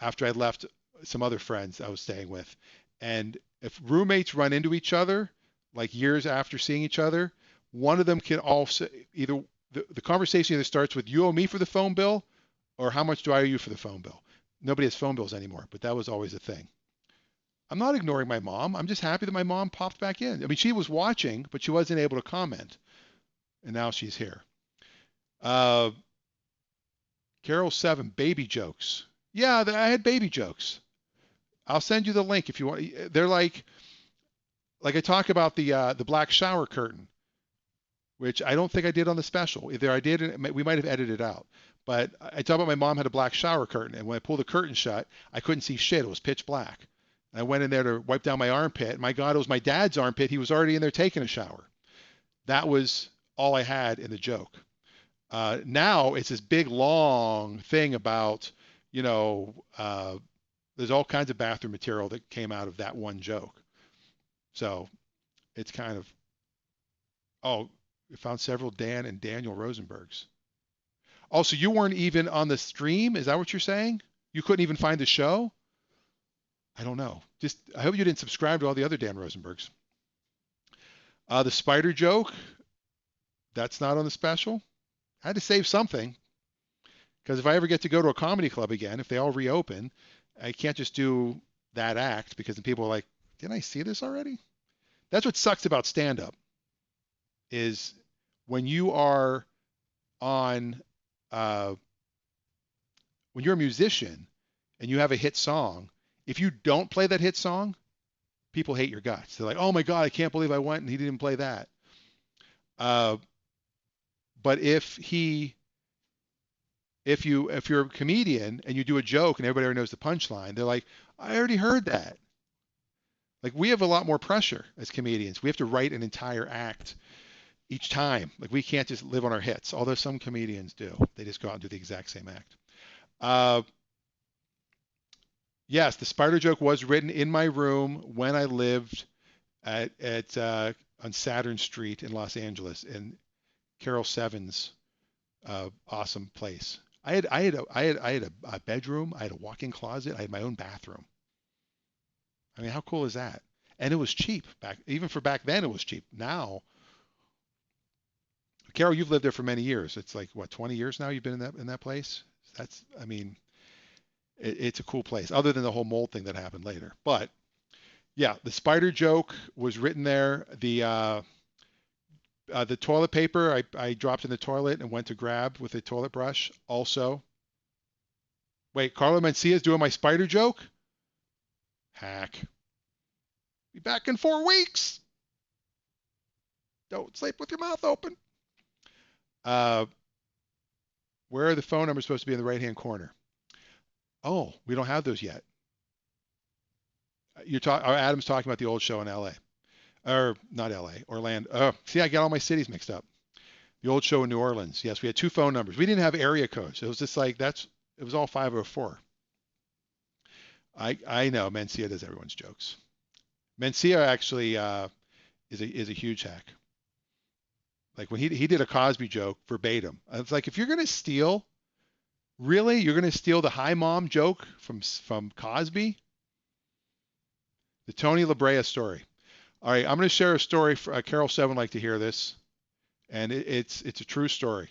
after I left some other friends I was staying with. And if roommates run into each other, like years after seeing each other, one of them can also either the conversation either starts with you owe me for the phone bill or how much do I owe you for the phone bill? Nobody has phone bills anymore, but that was always a thing. I'm not ignoring my mom. I'm just happy that my mom popped back in. I mean, she was watching, but she wasn't able to comment, and now she's here. Uh, Carol 7, baby jokes. Yeah, I had baby jokes. I'll send you the link if you want. They're like I talk about the black shower curtain, which I don't think I did on the special. Either I did, and we might have edited it out. But I talk about my mom had a black shower curtain, and when I pulled the curtain shut, I couldn't see shit. It was pitch black. And I went in there to wipe down my armpit. My God, it was my dad's armpit. He was already in there taking a shower. That was all I had in the joke. Now it's this big long thing about, you know, there's all kinds of bathroom material that came out of that one joke. So it's kind of, oh, we found several Dan and Daniel Rosenbergs. Also, you weren't even on the stream? Is that what you're saying? You couldn't even find the show? I don't know. Just I hope you didn't subscribe to all the other Dan Rosenbergs. The spider joke, that's not on the special. I had to save something because if I ever get to go to a comedy club again, if they all reopen, I can't just do that act because then people are like, didn't I see this already? That's what sucks about stand-up is when you are on, uh, when you're a musician and you have a hit song, if you don't play that hit song, people hate your guts. They're like, oh my God, I can't believe I went and he didn't play that. Uh, but if you're a comedian and you do a joke and everybody already knows the punchline, they're like, I already heard that. Like we have a lot more pressure as comedians. We have to write an entire act each time. Like we can't just live on our hits, although some comedians do. They just go out and do the exact same act. Uh, yes, the spider joke was written in my room when I lived at on Saturn Street in Los Angeles in Carol Seven's awesome place. I had a bedroom. I had a walk-in closet. I had my own bathroom. I mean, how cool is that? And it was cheap back, even for back then. It was cheap. Now, Carol, you've lived there for many years. It's like what, 20 years now? You've been in that place. That's, I mean, it's a cool place. Other than the whole mold thing that happened later, but yeah, the spider joke was written there. The toilet paper I dropped in the toilet and went to grab with a toilet brush. Also, wait, Carlo Mencia is doing my spider joke. Hack. Be back in 4 weeks. Don't sleep with your mouth open. Uh, where are the phone numbers supposed to be in the right-hand corner? Oh, we don't have those yet. Adam's talking about the old show in L.A. Or not L.A. Orlando. Oh, see, I got all my cities mixed up. The old show in New Orleans. Yes, we had two phone numbers. We didn't have area codes. It was just like it was all 504. I know Mencia does everyone's jokes. Mencia actually is a huge hack. Like when he did a Cosby joke verbatim. It's like if you're gonna steal, really, you're gonna steal the hi mom joke from Cosby? The Tony La Brea story. All right, I'm gonna share a story. Carol Seven would like to hear this, and it's a true story.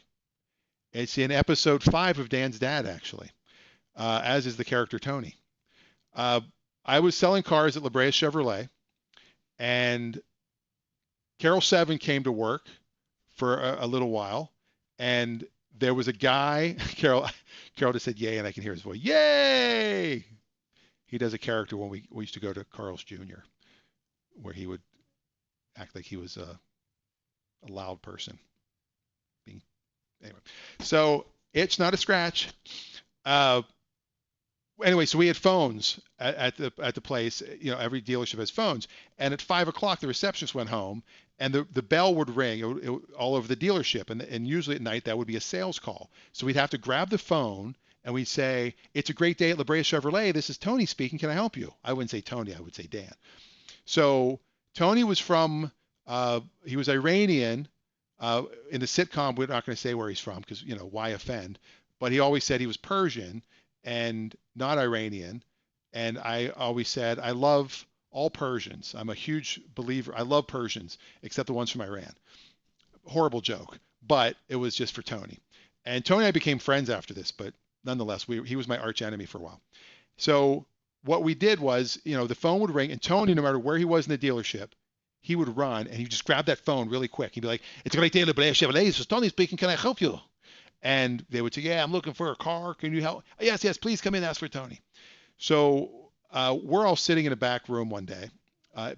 It's in episode 5 of Dan's Dad, actually, as is the character Tony. Uh, I was selling cars at La Brea Chevrolet, And Carol 7 came to work for a little while, and there was a guy. Carol just said yay, and I can hear his voice. Yay! He does a character when we used to go to Carl's Jr., where he would act like he was a loud person. Being Anyway, so itch not a scratch. Uh, anyway, so we had phones at the place. Every dealership has phones. And at 5 o'clock, the receptionist went home, and the bell would ring all over the dealership. And usually at night, that would be a sales call. So we'd have to grab the phone and we'd say, "It's a great day at La Brea Chevrolet. This is Tony speaking. Can I help you?" I wouldn't say Tony. I would say Dan. So Tony was he was Iranian. In the sitcom, we're not going to say where he's from because, why offend? But he always said he was Persian and not Iranian. And I always said, I love all Persians. I'm a huge believer. I love Persians, except the ones from Iran. Horrible joke, but it was just for Tony. And Tony and I became friends after this, but nonetheless, he was my arch enemy for a while. So what we did was, the phone would ring, and Tony, no matter where he was in the dealership, he would run and he'd just grab that phone really quick. He'd be like, "It's a great day, La Brea Chevrolet. This is Tony speaking. Can I help you?" And they would say, "Yeah, I'm looking for a car. Can you help?" "Yes, yes, please come in, ask for Tony." So we're all sitting in a back room one day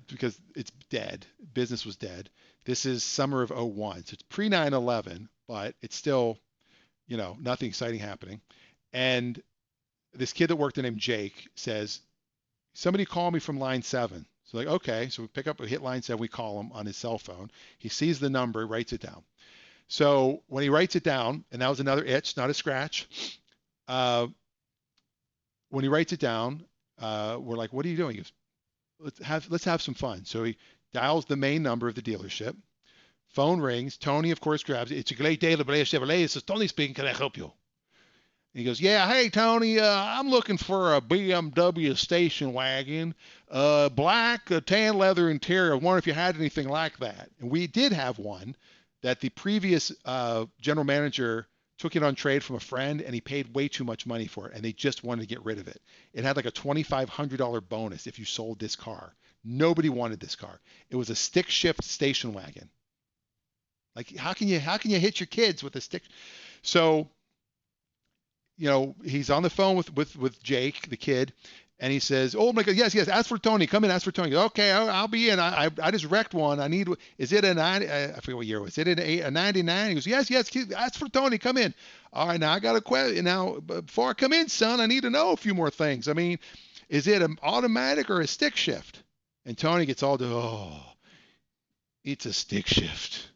because it's dead. Business was dead. This is summer of '01. So it's pre 9/11, but it's still, nothing exciting happening. And this kid that worked there named Jake says, "Somebody call me from line 7." So like, okay, so we hit line 7, we call him on his cell phone. He sees the number, writes it down. So when he writes it down, and that was another itch, not a scratch. When he writes it down, we're like, "What are you doing?" He goes, let's have some fun." So he dials the main number of the dealership. Phone rings. Tony, of course, grabs it. "It's a great day, La Brea Chevrolet. This is Tony speaking. Can I help you?" He goes, "Yeah, hey, Tony, I'm looking for a BMW station wagon, black, tan leather interior. I wonder if you had anything like that." And we did have one that the previous general manager took it on trade from a friend, and he paid way too much money for it, and they just wanted to get rid of it. It had like a $2,500 bonus if you sold this car. Nobody wanted this car. It was a stick shift station wagon. Like, how can you hit your kids with a stick? So he's on the phone with Jake, the kid, and he says, "Oh my God, yes, yes, ask for Tony. Come in, ask for Tony." "Okay, I'll be in. I just wrecked one. Is it a 90? I forget what year it was. Is it a 99?" He goes, "Yes, yes, ask for Tony. Come in." "All right, now I got a question. Now, before I come in, son, I need to know a few more things. I mean, is it an automatic or a stick shift?" And Tony gets all it's a stick shift.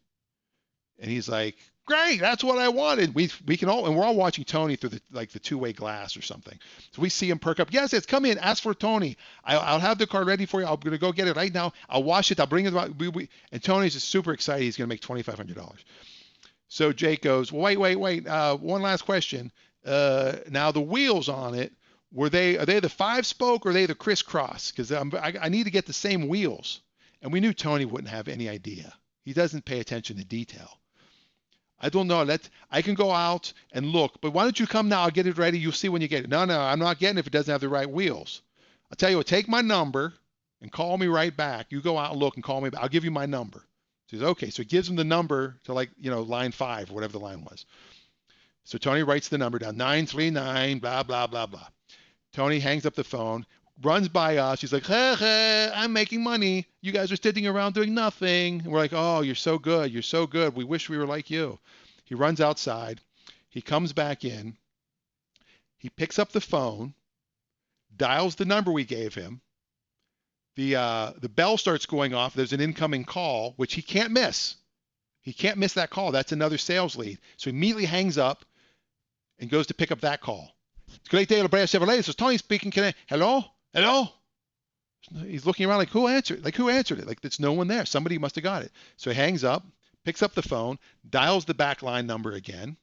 And he's like, "Great, that's what I wanted." We can all, and we're all watching Tony through the two-way glass or something. So we see him perk up. "Yes, yes, come in, ask for Tony. I'll have the car ready for you. I'm gonna go get it right now. I'll wash it. I'll bring it." And Tony's just super excited. He's gonna make $2,500. So Jake goes, "Well, wait. One last question. Now the wheels on it, are they the 5-spoke or are they the crisscross? Because I need to get the same wheels." And we knew Tony wouldn't have any idea. He doesn't pay attention to detail. "I don't know. I can go out and look, but why don't you come now? I'll get it ready. You'll see when you get it." "No, I'm not getting it if it doesn't have the right wheels. I'll tell you what, take my number and call me right back. You go out and look and call me back. I'll give you my number." So he says, "Okay." So he gives him the number to line 5 or whatever the line was. So Tony writes the number down, 939, blah, blah, blah, blah. Tony hangs up the phone, runs by us. He's like, "Ha, I'm making money. You guys are sitting around doing nothing." And we're like, "Oh, you're so good. You're so good. We wish we were like you." He runs outside. He comes back in. He picks up the phone, dials the number we gave him. The bell starts going off. There's an incoming call, which he can't miss. He can't miss that call. That's another sales lead. So he immediately hangs up and goes to pick up that call. "It's a great day, La Brea Chevrolet. This is Tony speaking. Hello? Hello?" He's looking around like, who answered? Who answered it? Like, there's no one there. Somebody must have got it. So he hangs up, picks up the phone, dials the back line number again.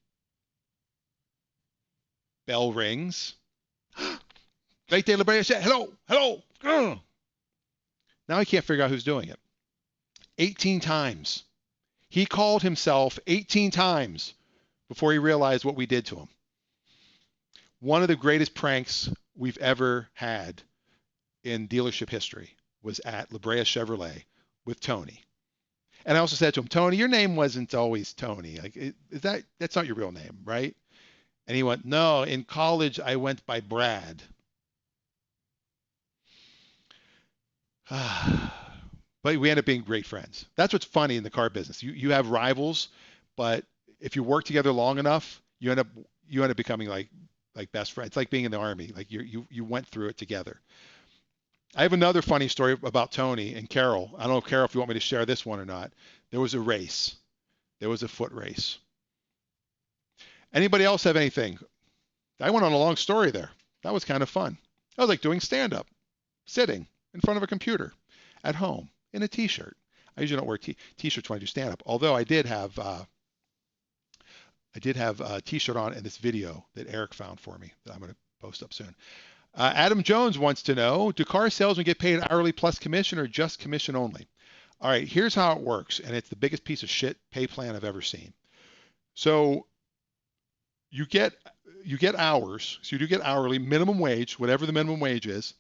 Bell rings. "Great day, La Brea Chevrolet. Hello? Hello?" Now he can't figure out who's doing it. 18 times. He called himself 18 times before he realized what we did to him. One of the greatest pranks we've ever had in dealership history was at La Brea Chevrolet with Tony. And I also said to him, Tony, your name wasn't always Tony. Like, is that's not your real name, right? And he went, no, in college I went by Brad. But we end up being great friends. That's what's funny in the car business. You have rivals, but if you work together long enough, you end up becoming like best friends. It's like being in the army. Like you went through it together. I have another funny story about Tony and Carol. I don't know, Carol, if you want me to share this one or not. There was a race. There was a foot race. Anybody else have anything? I went on a long story there. That was kind of fun. I was like doing stand up, sitting in front of a computer at home in a t-shirt. I usually don't wear t-shirts when I do stand up, although I did have a t-shirt on in this video that Eric found for me that I'm going to post up soon. Adam Jones wants to know, do car salesmen get paid hourly plus commission or just commission only? All right, here's how it works, and it's the biggest piece of shit pay plan I've ever seen. So you get hours, so you do get hourly, minimum wage, whatever the minimum wage is.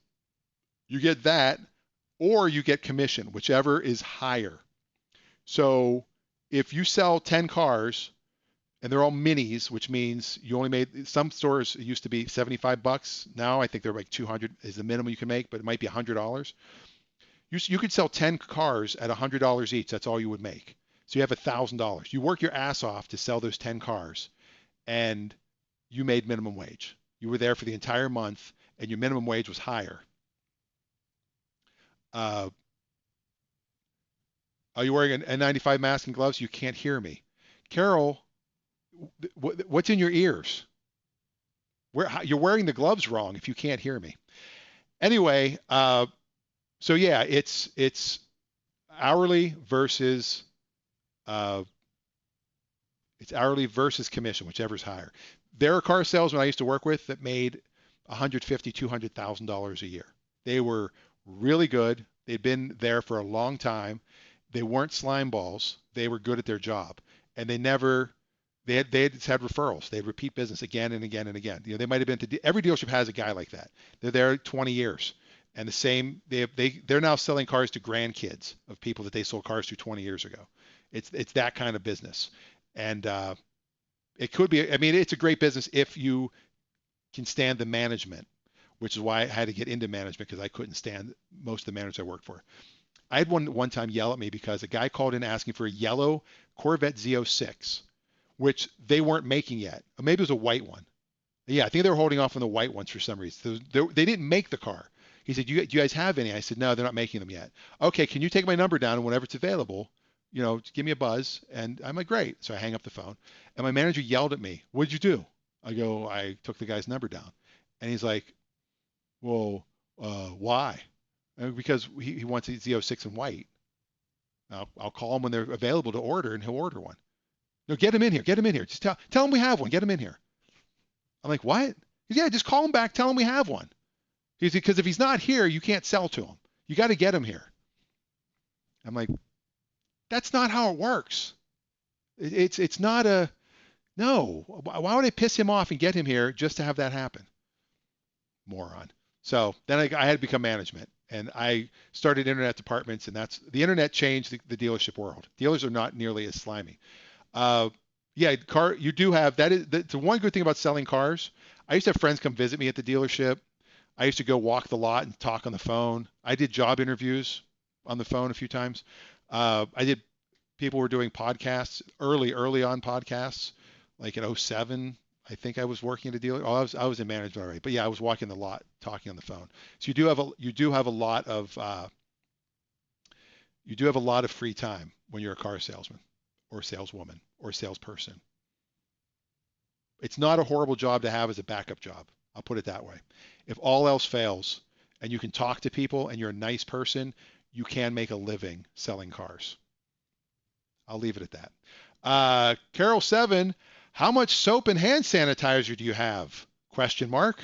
You get that, or you get commission, whichever is higher. So if you sell 10 cars and they're all minis, which means you only made, some stores, it used to be $75. Now I think they're like 200 is the minimum you can make, but it might be $100. You could sell 10 cars at $100 each. That's all you would make. So you have $1,000. You work your ass off to sell those 10 cars, and you made minimum wage. You were there for the entire month, and your minimum wage was higher. Are you wearing an N95 mask and gloves? You can't hear me. Carol, what's in your ears? You're wearing the gloves wrong if you can't hear me. Anyway, so yeah, it's hourly versus uh, it's hourly versus commission, whichever's higher. There are car salesmen I used to work with that made $150,000, $200,000 a year. They were really good. They'd been there for a long time. They weren't slime balls. They were good at their job, and they just had referrals. They repeat business again and again and again. They might have been to every dealership has a guy like that. They're there 20 years, and the same. They're now selling cars to grandkids of people that they sold cars to 20 years ago. It's that kind of business, and it could be. I mean, it's a great business if you can stand the management, which is why I had to get into management because I couldn't stand most of the managers I worked for. I had one time yell at me because a guy called in asking for a yellow Corvette Z06, which they weren't making yet. Or maybe it was a white one. Yeah, I think they were holding off on the white ones for some reason. They didn't make the car. He said, do you guys have any? I said, no, they're not making them yet. Okay, can you take my number down and whenever it's available, give me a buzz. And I'm like, great. So I hang up the phone. And my manager yelled at me, what'd you do? I go, I took the guy's number down. And he's like, well, why? Because he wants a Z06 in white. I'll call him when they're available to order, and he'll order one. No, get him in here. Get him in here. Just tell him we have one. Get him in here. I'm like, what? He's, yeah, just call him back. Tell him we have one. Because if he's not here, you can't sell to him. You got to get him here. I'm like, that's not how it works. It's not a no. Why would I piss him off and get him here just to have that happen? Moron. So then I had to become management, and I started internet departments, and the internet changed the dealership world. Dealers are not nearly as slimy. Yeah, you do have that. That's one good thing about selling cars. I used to have friends come visit me at the dealership. I used to go walk the lot and talk on the phone. I did job interviews on the phone a few times. People were doing podcasts early on podcasts, like in '07. I think I was working at a dealer. Oh, I was in management already, but yeah, I was walking the lot, talking on the phone. So you do have a lot of free time when you're a car salesman or saleswoman or salesperson. It's not a horrible job to have as a backup job. I'll put it that way. If all else fails and you can talk to people and you're a nice person, you can make a living selling cars. I'll leave it at that. Carol 7, how much soap and hand sanitizer do you have? Question mark.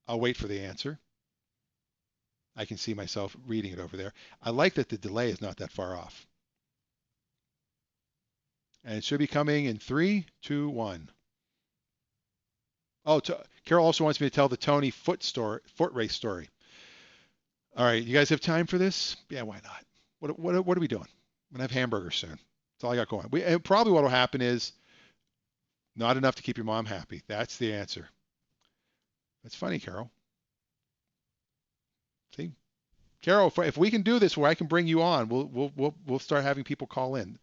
I'll wait for the answer. I can see myself reading it over there. I like that the delay is not that far off. And it should be coming in 3, 2, 1. Oh, Carol also wants me to tell the Tony foot race story. All right, you guys have time for this? Yeah, why not? What are we doing? I'm gonna have hamburgers soon. That's all I got going. And probably what will happen is not enough to keep your mom happy. That's the answer. That's funny, Carol. See, Carol, if we can do this where I can bring you on, we'll start having people call in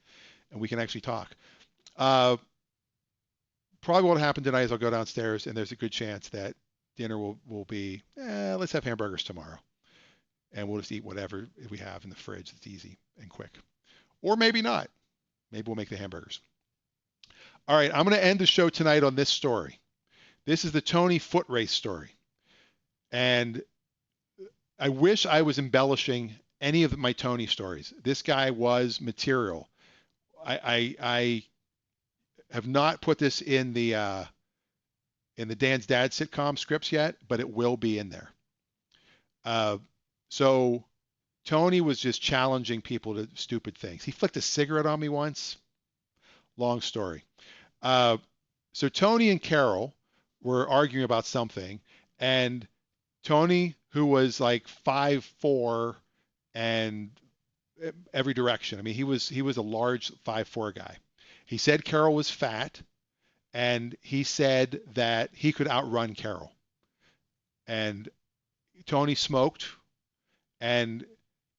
and we can actually talk. Uh, Probably what'll happen tonight is I'll go downstairs and there's a good chance that dinner will be let's have hamburgers tomorrow and we'll just eat whatever we have in the fridge. It's easy and quick, or maybe not. Maybe we'll make the hamburgers. All right, I'm going to end the show tonight on this story. This is the Tony foot race story, and I wish I was embellishing any of my Tony stories. This guy was material. I have not put this in the Dan's Dad sitcom scripts yet, but it will be in there. Uh, so Tony was just challenging people to stupid things. He flicked a cigarette on me once. Long story. Uh, so Tony and Carol were arguing about something, and Tony, who was like 5'4" and every direction. I mean, he was a large 5'4" guy. He said Carol was fat, and he said that he could outrun Carol. And Tony smoked, and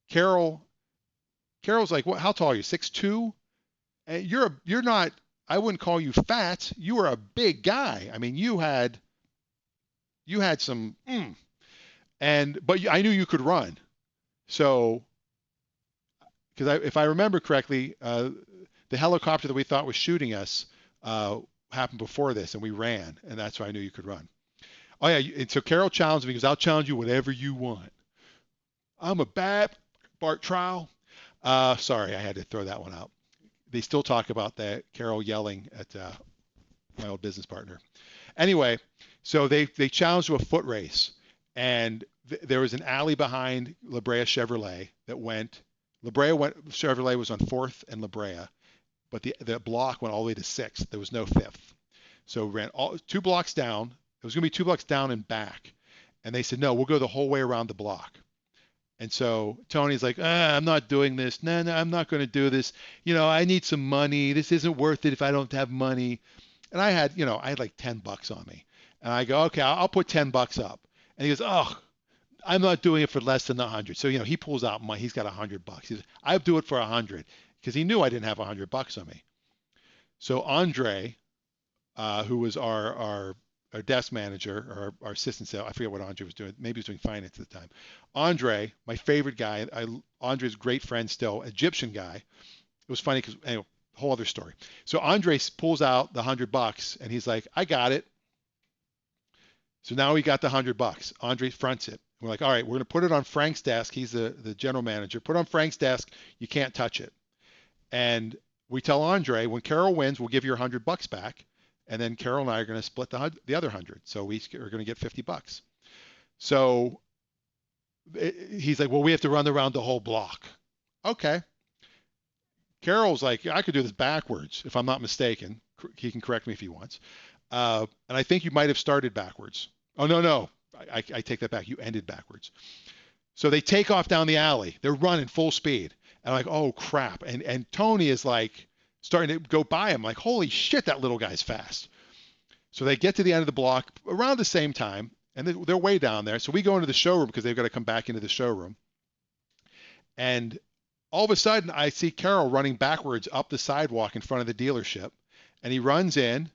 Carol Carol's like, "What? How tall are you? 6'2"? And you're not. I wouldn't call you fat. You were a big guy. I mean, you had some, and but I knew you could run. So because if I remember correctly, the helicopter that we thought was shooting us happened before this, and we ran, and that's why I knew you could run. Oh yeah, and so Carol challenged me because I'll challenge you whatever you want. I'm a bad Bart trial. Sorry, I had to throw that one out. They still talk about that Carol yelling at my old business partner. Anyway, so they challenged to a foot race, and there was an alley behind La Brea Chevrolet that went. La Brea went. Chevrolet was on fourth and La Brea, but the block went all the way to sixth. There was no fifth, so we ran all 2 blocks down. It was going to be 2 blocks down and back, and they said no, we'll go the whole way around the block. And so Tony's like, I'm not doing this. No, no, I'm not going to do this. I need some money. This isn't worth it if I don't have money. And I had like $10 on me. And I go, okay, I'll put $10 up. And he goes, oh, I'm not doing it for less than 100. So, he pulls out money. He's got $100. He says, I'll do it for 100 because he knew I didn't have $100 on me. So Andre, who was our desk manager or our assistant sales, I forget what Andre was doing. Maybe he was doing finance at the time. Andre, my favorite guy, Andre's a great friend still, Egyptian guy. It was funny because, anyway, whole other story. So Andre pulls out the $100 and he's like, I got it. So now we got the $100. Andre fronts it. We're like, all right, we're going to put it on Frank's desk. He's the general manager. Put it on Frank's desk. You can't touch it. And we tell Andre, when Carol wins, we'll give you your $100 back. And then Carol and I are going to split the other 100. So we are going to get $50. So he's like, well, we have to run around the whole block. Okay. Carol's like, I could do this backwards if I'm not mistaken. He can correct me if he wants. And I think you might have started backwards. Oh, no, no. I take that back. You ended backwards. So they take off down the alley. They're running full speed. And I'm like, oh, crap. And Tony is like starting to go by him. Like, holy shit, that little guy's fast. So they get to the end of the block around the same time. And they're way down there. So we go into the showroom because they've got to come back into the showroom. And all of a sudden, I see Carol running backwards up the sidewalk in front of the dealership. And he runs in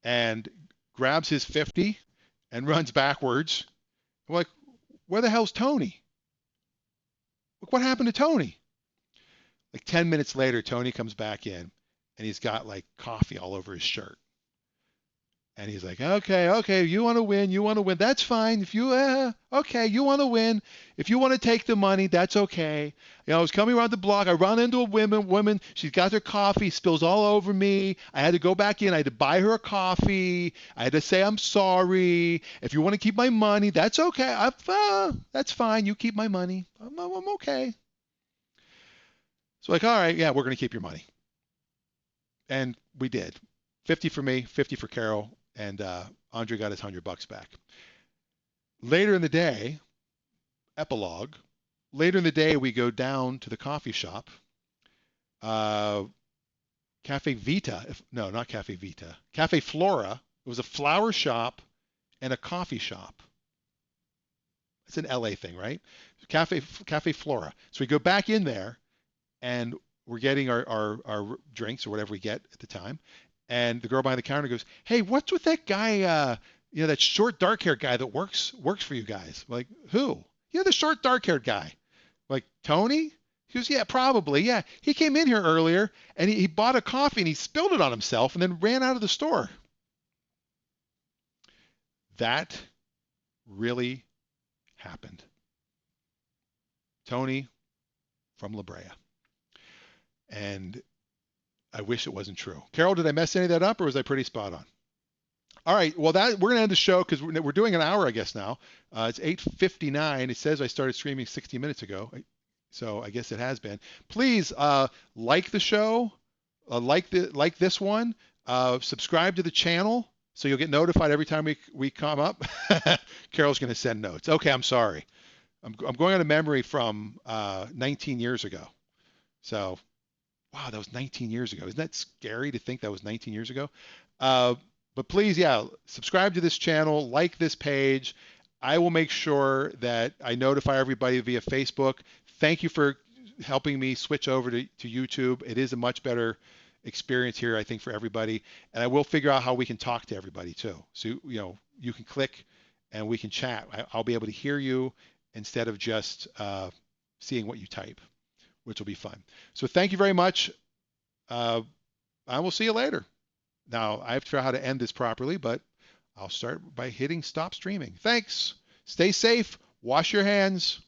and grabs his 50 and runs backwards. I'm like, where the hell's Tony? Look what happened to Tony. Like 10 minutes later, Tony comes back in and he's got like coffee all over his shirt. And he's like, okay, you want to win. That's fine. If you, okay, you want to win. If you want to take the money, that's okay. I was coming around the block. I run into a woman. She's got her coffee, spills all over me. I had to go back in. I had to buy her a coffee. I had to say, I'm sorry. If you want to keep my money, that's okay. That's fine. You keep my money. I'm okay. So like, all right, yeah, we're going to keep your money. And we did. 50 for me, 50 for Carol. And Andre got his $100 back. Later in the day, epilogue, later in the day, we go down to the coffee shop, uh, Cafe Vita. No, not Cafe Vita. Cafe Flora. It was a flower shop and a coffee shop. It's an LA thing, right? Cafe Flora. So we go back in there and we're getting our drinks or whatever we get at the time. And the girl behind the counter goes, "Hey, what's with that guy? That short, dark-haired guy that works for you guys?" I'm like, who? Yeah, the short, dark-haired guy. I'm like, Tony? He goes, yeah, probably. Yeah, he came in here earlier and he bought a coffee and he spilled it on himself and then ran out of the store. That really happened. Tony from La Brea. And I wish it wasn't true. Carol, did I mess any of that up or was I pretty spot on? All right. Well, we're gonna end the show because we're doing an hour, I guess now. It's 8:59. It says I started streaming 60 minutes ago, so I guess it has been. Please like the show, like this one, subscribe to the channel so you'll get notified every time we come up. Carol's gonna send notes. Okay, I'm sorry. I'm going on a memory from 19 years ago. So wow, that was 19 years ago. Isn't that scary to think that was 19 years ago? Uh, but please, yeah, subscribe to this channel, like this page. I will make sure that I notify everybody via Facebook. Thank you for helping me switch over to YouTube. It is a much better experience here, I think, for everybody. And I will figure out how we can talk to everybody too. So, you can click and we can chat. I'll be able to hear you instead of just seeing what you type, which will be fun. So thank you very much. Uh, I will see you later. Now, I have to figure out how to end this properly, but I'll start by hitting stop streaming. Thanks. Stay safe. Wash your hands.